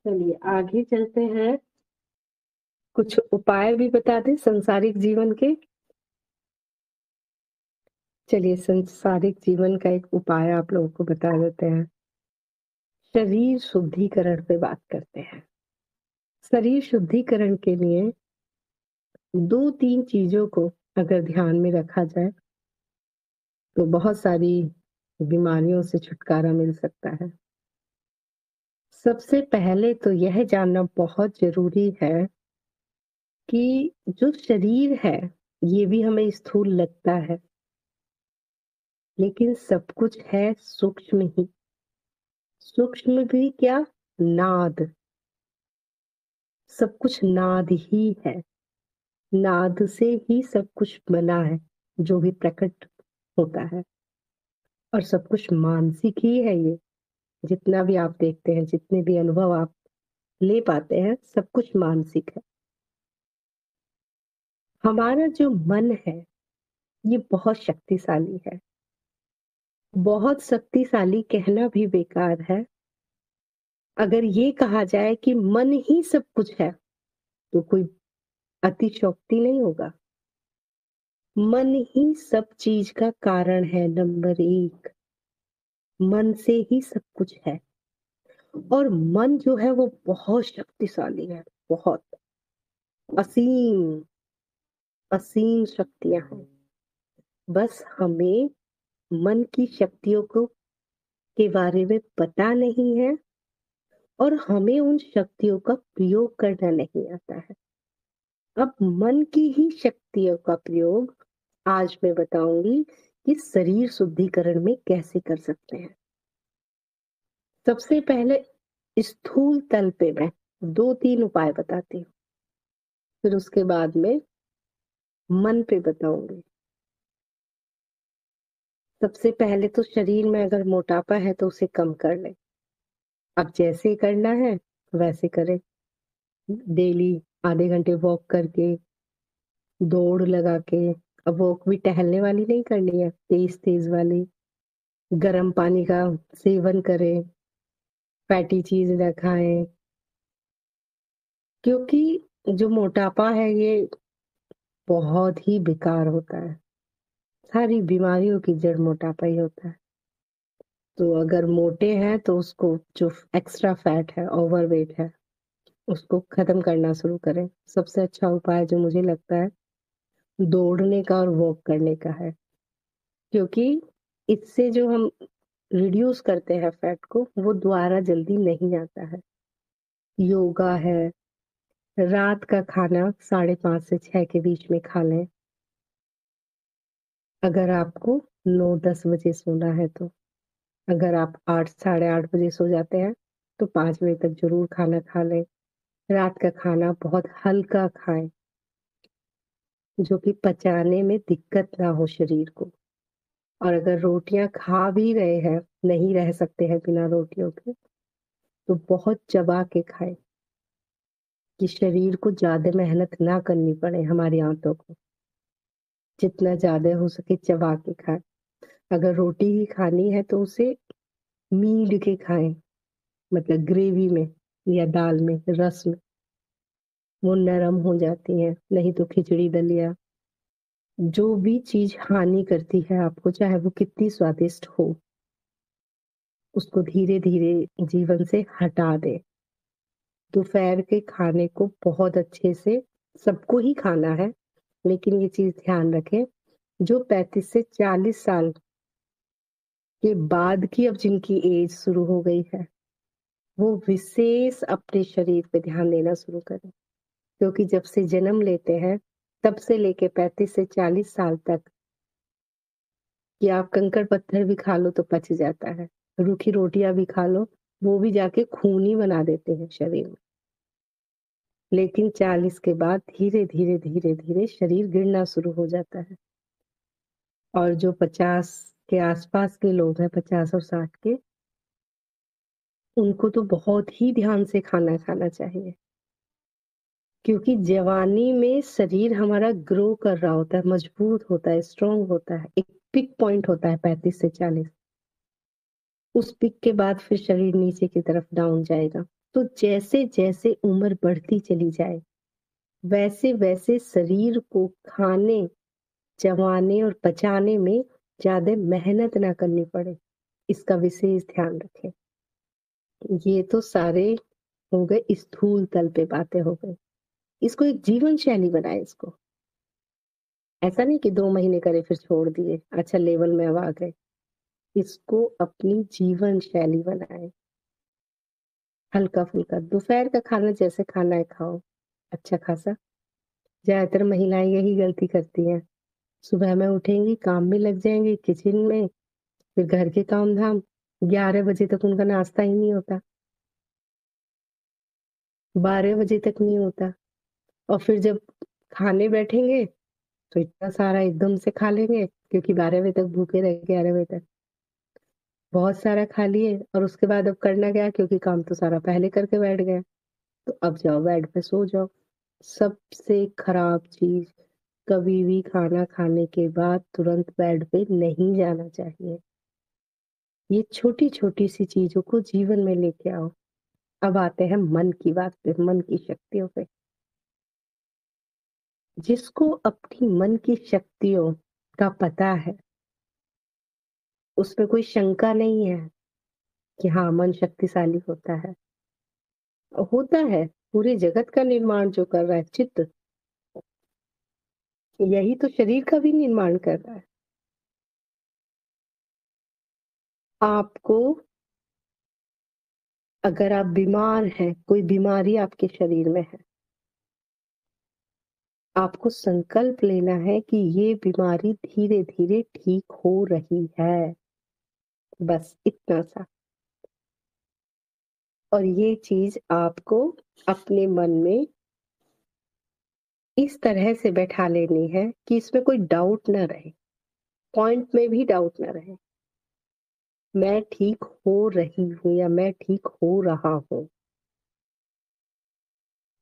चलिए आगे चलते हैं। कुछ उपाय भी बता दें सांसारिक जीवन के। चलिए सांसारिक जीवन का एक उपाय आप लोगों को बता देते हैं। शरीर शुद्धिकरण पे बात करते हैं। शरीर शुद्धिकरण के लिए 2-3 चीजों को अगर ध्यान में रखा जाए तो बहुत सारी बीमारियों से छुटकारा मिल सकता है। सबसे पहले तो यह जानना बहुत जरूरी है कि जो शरीर है ये भी हमें स्थूल लगता है, लेकिन सब कुछ है सूक्ष्म ही। सूक्ष्म भी क्या, नाद। सब कुछ नाद ही है। नाद से ही सब कुछ बना है जो भी प्रकट होता है। और सब कुछ मानसिक ही है ये। जितना भी आप देखते हैं, जितने भी अनुभव आप ले पाते हैं, सब कुछ मानसिक है। हमारा जो मन है ये बहुत शक्तिशाली है। बहुत शक्तिशाली कहना भी बेकार है। अगर ये कहा जाए कि मन ही सब कुछ है तो कोई अतिशयोक्ति नहीं होगा। मन ही सब चीज का कारण है। नंबर 1, मन से ही सब कुछ है। और मन जो है वो बहुत शक्तिशाली है। बहुत असीम असीम शक्तियां हैं। बस हमें मन की शक्तियों को के बारे में पता नहीं है और हमें उन शक्तियों का प्रयोग करना नहीं आता है। अब मन की ही शक्तियों का प्रयोग आज मैं बताऊंगी कि शरीर शुद्धिकरण में कैसे कर सकते हैं। सबसे पहले स्थूल तल पे मैं 2-3 उपाय बताती हूँ, फिर उसके बाद में मन पे बताऊंगी। सबसे पहले तो शरीर में अगर मोटापा है तो उसे कम कर ले। अब जैसे करना है वैसे करें। डेली आधे घंटे वॉक करके, दौड़ लगा के। अब वॉक भी टहलने वाली नहीं करनी है, तेज तेज वाली। गर्म पानी का सेवन करें, फैटी चीज न खाएं। क्योंकि जो मोटापा है ये बहुत ही बेकार होता है। सारी बीमारियों की जड़ मोटापा ही होता है। तो अगर मोटे हैं तो उसको, जो एक्स्ट्रा फैट है, ओवरवेट है, उसको खत्म करना शुरू करें। सबसे अच्छा उपाय जो मुझे लगता है दौड़ने का और वॉक करने का है। क्योंकि इससे जो हम रिड्यूस करते हैं फैट को, वो दोबारा जल्दी नहीं आता है। योगा है। रात का खाना 5:30 से 6 के बीच में खा लें। अगर आपको 9-10 बजे सोना है तो। अगर आप 8 साढ़े 8 बजे सो जाते हैं तो 5 बजे तक जरूर खाना खा लें। रात का खाना बहुत हल्का खाएं, जो कि पचाने में दिक्कत ना हो शरीर को। और अगर रोटियां खा भी रहे हैं, नहीं रह सकते हैं बिना रोटियों के, तो बहुत चबा के खाएं कि शरीर को ज्यादा मेहनत ना करनी पड़े। हमारी आंतों को जितना ज्यादा हो सके चबा के खाएं। अगर रोटी ही खानी है तो उसे मीड के खाएं, मतलब ग्रेवी में या दाल में, रस में। वो नरम हो जाती है। नहीं तो खिचड़ी दलिया, जो भी चीज हानि करती है आपको, चाहे वो कितनी स्वादिष्ट हो, उसको धीरे धीरे जीवन से हटा दे। दोपहर के खाने को बहुत अच्छे से, सबको ही खाना है, लेकिन ये चीज ध्यान रखें, जो 35 से 40 साल के बाद की, अब जिनकी एज शुरू हो गई है, वो विशेष अपने शरीर पे ध्यान देना शुरू करें। क्योंकि जब से जन्म लेते हैं तब से लेके 35 से 40 साल तक, कि आप कंकड़ पत्थर भी खा लो तो पच जाता है, रूखी रोटियां भी खा लो वो भी जाके खून ही बना देते हैं शरीर में। लेकिन 40 के बाद धीरे धीरे धीरे धीरे शरीर गिरना शुरू हो जाता है। और जो 50 के आसपास के लोग हैं, 50 और 60 के, उनको तो बहुत ही ध्यान से खाना खाना चाहिए। क्योंकि जवानी में शरीर हमारा ग्रो कर रहा होता है, मजबूत होता है, स्ट्रांग होता है। एक पिक पॉइंट होता है 35 से 40। उस पिक के बाद फिर शरीर नीचे की तरफ डाउन जाएगा। तो जैसे जैसे उम्र बढ़ती चली जाए, वैसे वैसे शरीर को खाने, चबाने और पचाने में ज्यादा मेहनत ना करनी पड़े, इसका विशेष ध्यान रखें। ये तो सारे हो गए स्थूल तल पे बातें हो गई। इसको एक जीवन शैली बनाए इसको। ऐसा नहीं कि 2 महीने करे फिर छोड़ दिए, अच्छा लेवल में अब आ गए। इसको अपनी जीवन शैली बनाए। हल्का-फुल्का दोपहर का खाना जैसे खाना है खाओ, अच्छा खासा। ज़्यादातर महिलाएँ यही गलती करती हैं। सुबह में उठेंगी, काम में लग जाएँगी किचन में, फिर घर के काम-धाम, 11 बजे तक उनका नाश्ता ही नहीं होता, 12 बजे तक नहीं होता और फिर जब खाने बैठेंगे, तो इतना सारा एकदम से खा लेंगे क्योंकि 12 बजे तक भूखे रहे 11 बजे तक। बहुत सारा खा लिए और उसके बाद अब करना क्या है क्योंकि काम तो सारा पहले करके बैठ गए, तो अब जाओ बेड पे सो जाओ। सबसे खराब चीज़, कभी भी खाना खाने के बाद तुरंत बेड पे नहीं जाना चाहिए। ये छोटी-छोटी सी चीज़ों को जीवन में लेके आओ। अब आते हैं मन की बात पे, मन की शक्तियों पे। जिसको अपनी मन की शक्तियों का पता है, उसमें कोई शंका नहीं है कि हाँ, मन शक्तिशाली होता है। होता है, पूरे जगत का निर्माण जो कर रहा है चित्त, यही तो शरीर का भी निर्माण कर रहा है। आपको अगर आप बीमार हैं, कोई बीमारी आपके शरीर में है, आपको संकल्प लेना है कि ये बीमारी धीरे-धीरे ठीक हो रही है। बस इतना सा। और ये चीज़ आपको अपने मन में इस तरह से बैठा लेनी है कि इसमें कोई डाउट ना रहे, पॉइंट में भी डाउट ना रहे। मैं ठीक हो रही हूँ या मैं ठीक हो रहा हूँ।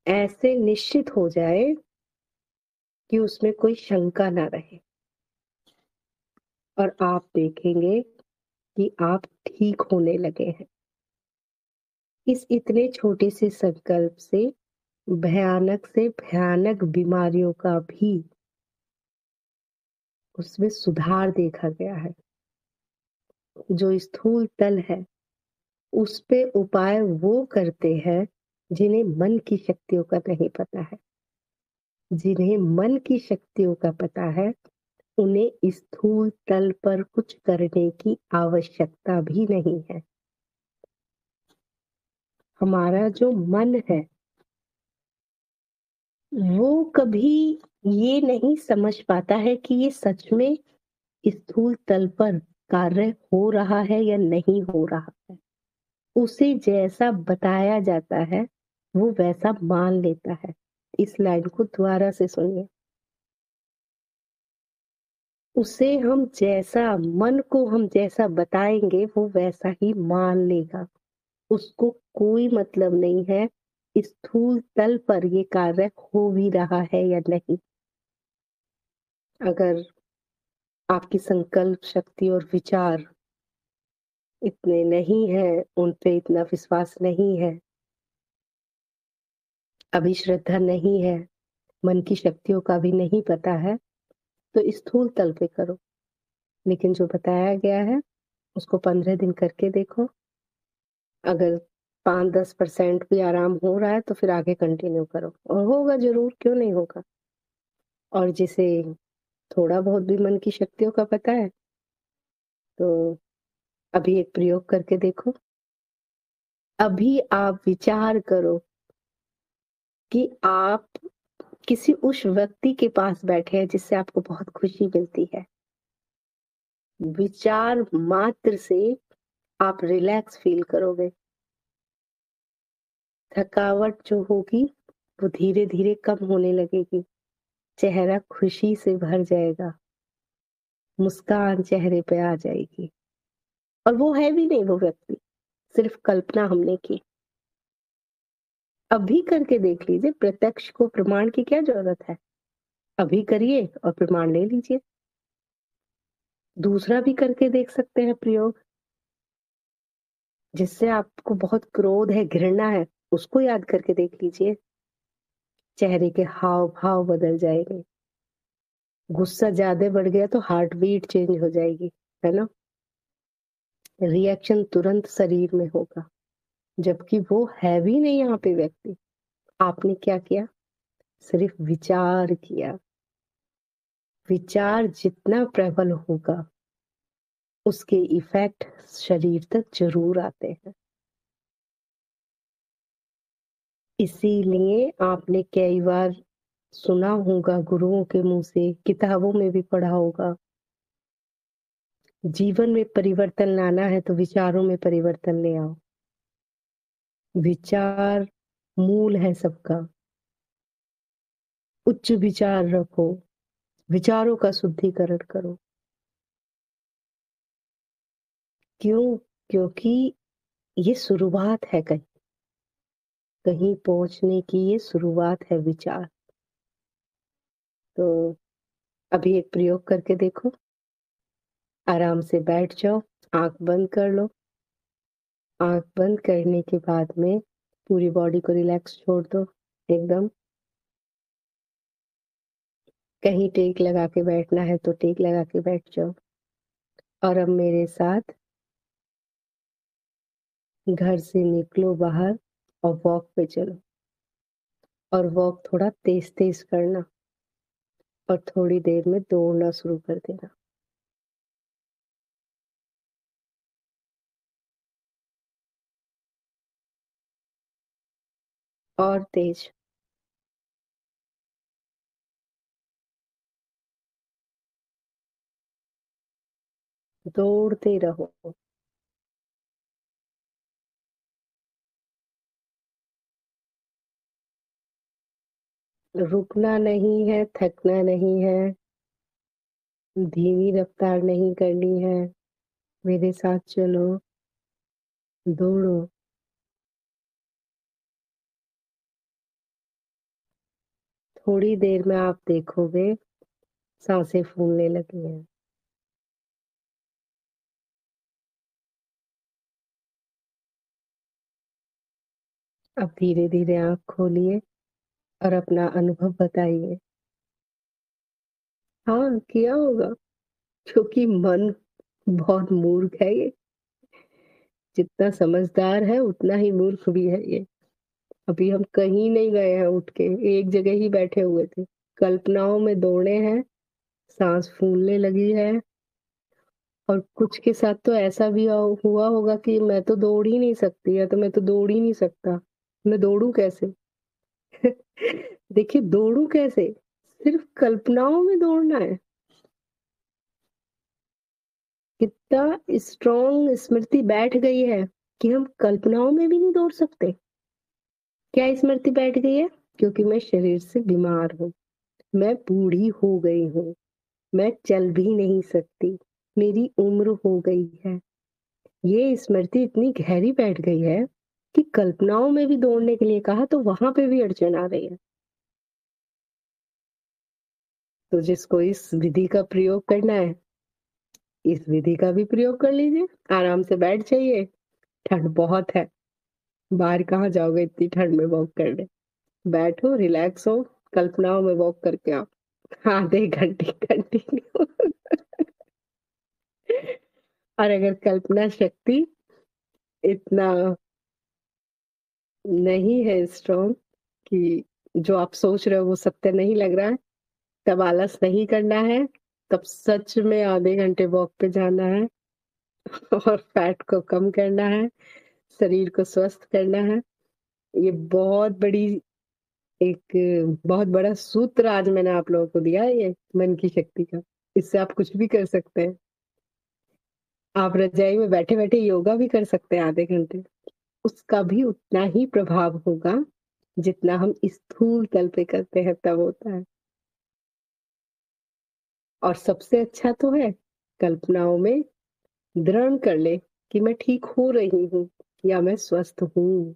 ऐसे निश्चित हो जाए कि उसमें कोई शंका ना रहे और आप देखेंगे कि आप ठीक होने लगे हैं। इस इतने छोटे से संकल्प से भयानक बीमारियों का भी उसमें सुधार देखा गया है। जो स्थूल तल है, उस पे उपाय वो करते हैं जिन्हें मन की शक्तियों का नहीं पता है। जिन्हें मन की शक्तियों का पता है, उन्हें स्थूल तल पर कुछ करने की आवश्यकता भी नहीं है। हमारा जो मन है, वो कभी ये नहीं समझ पाता है कि ये सच में स्थूल तल पर कार्य हो रहा है या नहीं हो रहा है। उसे जैसा बताया जाता है, वो वैसा मान लेता है। इस लाइन को दोबारा से सुनिए। उसे हम जैसा मन को हम जैसा बताएंगे, वो वैसा ही मान लेगा। उसको कोई मतलब नहीं है स्थूल तल पर ये कार्य हो भी रहा है या नहीं। अगर आपकी संकल्प शक्ति और विचार इतने नहीं है, उन पे इतना विश्वास नहीं है, अभी श्रद्धा नहीं है, मन की शक्तियों का भी नहीं पता है, तो स्थूल तल पे करो। लेकिन जो बताया गया है, उसको 15 दिन करके देखो। अगर 5-10% भी आराम हो रहा है, तो फिर आगे कंटिन्यू करो और होगा ज़रूर, क्यों नहीं होगा। और जिसे थोड़ा बहुत भी मन की शक्तियों का पता है, तो अभी एक प्रयोग करके देखो। अभी आप विचार करो कि आप किसी उस व्यक्ति के पास बैठे हैं जिससे आपको बहुत खुशी मिलती है। विचार मात्र से आप रिलैक्स फील करोगे। थकावट जो होगी वो धीरे-धीरे कम होने लगेगी। चेहरा खुशी से भर जाएगा। मुस्कान चेहरे पे आ जाएगी। और वो है भी नहीं वो व्यक्ति, सिर्फ कल्पना हमने की। अभी करके देख लीजिए, प्रत्यक्ष को प्रमाण की क्या जरूरत है। अभी करिए और प्रमाण ले लीजिए। दूसरा भी करके देख सकते हैं प्रयोग, जिससे आपको बहुत क्रोध है, घृणा है, उसको याद करके देख लीजिए, चेहरे के हाव भाव बदल जाएंगे। गुस्सा ज्यादा बढ़ गया तो हार्ट बीट चेंज हो जाएगी, है ना। रिएक्शन तुरंत शरीर में होगा, जबकि वो है भी नहीं यहाँ पे व्यक्ति। आपने क्या किया? सिर्फ विचार किया। विचार जितना प्रबल होगा उसके इफेक्ट शरीर तक जरूर आते हैं। इसीलिए आपने कई बार सुना होगा गुरुओं के मुंह से, किताबों में भी पढ़ा होगा, जीवन में परिवर्तन लाना है तो विचारों में परिवर्तन ले आओ। विचार मूल है सबका। उच्च विचार रखो, विचारों का शुद्धिकरण करो। क्यों? क्योंकि ये शुरुआत है, कहीं कहीं पहुंचने की ये शुरुआत है विचार। तो अभी एक प्रयोग करके देखो। आराम से बैठ जाओ, आंख बंद कर लो। आंख बंद करने के बाद में पूरी बॉडी को रिलैक्स छोड़ दो एकदम। कहीं टेक लगा के बैठना है तो टेक लगा के बैठ जाओ। और अब मेरे साथ घर से निकलो बाहर और वॉक पे चलो। और वॉक थोड़ा तेज तेज करना और थोड़ी देर में दौड़ना शुरू कर देना। और तेज। दौड़ते रहो। रुकना नहीं है, थकना नहीं है, धीमी रफ्तार नहीं करनी है। मेरे साथ चलो, दौड़ो। थोड़ी देर में आप देखोगे सांसें फूलने लगी हैं। अब धीरे धीरे आंख खोलिए और अपना अनुभव बताइए। हाँ, किया होगा, क्योंकि मन बहुत मूर्ख है ये। जितना समझदार है उतना ही मूर्ख भी है ये। अभी हम कहीं नहीं गए हैं, उठ के एक जगह ही बैठे हुए थे, कल्पनाओं में दौड़े हैं, सांस फूलने लगी है। और कुछ के साथ तो ऐसा भी हुआ होगा कि मैं तो दौड़ ही नहीं सकती, या तो मैं तो दौड़ ही नहीं सकता, मैं दौड़ू कैसे? देखिए, दौड़ू कैसे? सिर्फ कल्पनाओं में दौड़ना है। कितना स्ट्रॉन्ग स्मृति बैठ गई है कि हम कल्पनाओं में भी नहीं दौड़ सकते। क्या स्मृति बैठ गई है? क्योंकि मैं शरीर से बीमार हूँ, मैं बूढ़ी हो गई हूँ, मैं चल भी नहीं सकती, मेरी उम्र हो गई है। ये स्मृति इतनी गहरी बैठ गई है कि कल्पनाओं में भी दौड़ने के लिए कहा तो वहां पे भी अड़चन आ रही है। तो जिसको इस विधि का प्रयोग करना है, इस विधि का भी प्रयोग कर लीजिए। आराम से बैठ जाइए, ठंड बहुत है, बाहर कहाँ जाओगे इतनी ठंड में वॉक करने। बैठो, रिलैक्स हो, कल्पनाओं में वॉक करके आओ, आधे घंटे कंटिन्यू। और अगर कल्पना शक्ति इतना नहीं है स्ट्रॉन्ग कि जो आप सोच रहे हो वो सत्य नहीं लग रहा है, तब आलस नहीं करना है, तब सच में आधे घंटे वॉक पे जाना है और फैट को कम करना है, शरीर को स्वस्थ करना है। ये बहुत बड़ी एक बहुत बड़ा सूत्र आज मैंने आप लोगों को दिया है, ये मन की शक्ति का। इससे आप कुछ भी कर सकते हैं। आप रजाई में बैठे बैठे योगा भी कर सकते हैं आधे घंटे, उसका भी उतना ही प्रभाव होगा जितना हम स्थूल तल पे करते हैं तब होता है। और सबसे अच्छा तो है, कल्पनाओं में दृढ़ कर ले कि मैं ठीक हो रही हूँ या मैं स्वस्थ हूँ।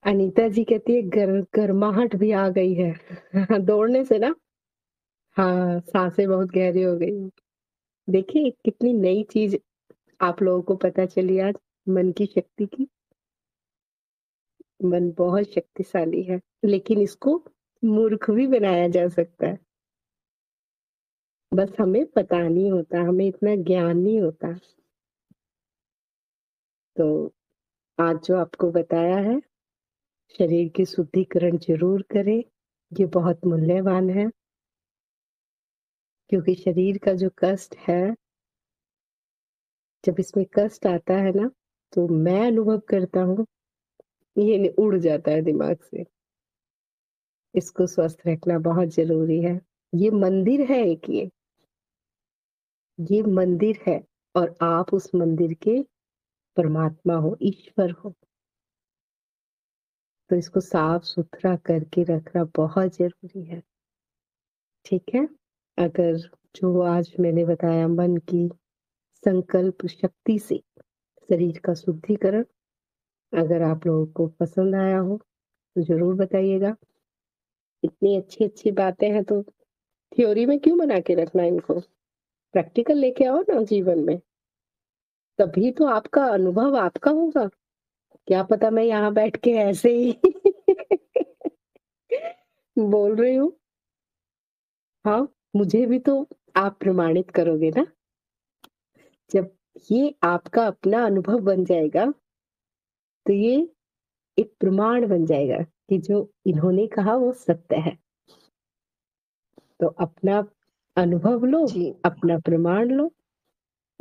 अनीता जी कहती है गर्माहट भी आ गई है दौड़ने से ना। हाँ, सांसें बहुत गहरी हो गई। देखिए कितनी नई चीज आप लोगों को पता चली आज मन की शक्ति की। मन बहुत शक्तिशाली है, लेकिन इसको मूर्ख भी बनाया जा सकता है। बस हमें पता नहीं होता, हमें इतना ज्ञान नहीं होता। तो आज जो आपको बताया है, शरीर की शुद्धिकरण ज़रूर करें, ये बहुत मूल्यवान है। क्योंकि शरीर का जो कष्ट है, जब इसमें कष्ट आता है ना, तो मैं अनुभव करता हूँ, ये उड़ जाता है दिमाग से। इसको स्वस्थ रखना बहुत ज़रूरी है। ये मंदिर है एक ये मंदिर है और आप उस मंदिर के परमात्मा हो, ईश्वर हो। तो इसको साफ-सुथरा करके रखना बहुत ज़रूरी है। ठीक है? अगर जो आज मैंने बताया मन की संकल्प शक्ति से शरीर का शुद्धिकरण, अगर आप लोगों को पसंद आया हो, तो ज़रूर बताइएगा। इतनी अच्छी-अच्छी बातें हैं तो थ्योरी में क्यों बना के रखना इनको? प्रैक्टिकल लेके आओ ना जीवन में, तभी तो आपका अनुभव आपका होगा। क्या पता मैं यहाँ बैठ के ऐसे ही बोल रही हूँ। हाँ, मुझे भी तो आप प्रमाणित करोगे ना। जब ये आपका अपना अनुभव बन जाएगा, तो ये एक प्रमाण बन जाएगा कि जो इन्होंने कहा वो सत्य है। तो अपना अनुभव लो, जी। अपना प्रमाण लो।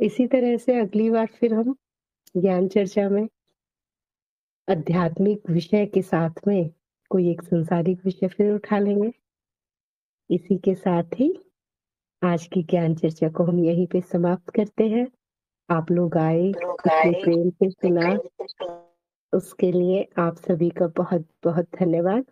इसी तरह से अगली बार फिर हम ज्ञान चर्चा में आध्यात्मिक विषय के साथ में कोई एक सांसारिक विषय फिर उठा लेंगे। इसी के साथ ही आज की ज्ञान चर्चा को हम यहीं पे समाप्त करते हैं। आप लोग आए, इतने प्रेम से सुना, उसके लिए आप सभी का बहुत-बहुत धन्यवाद।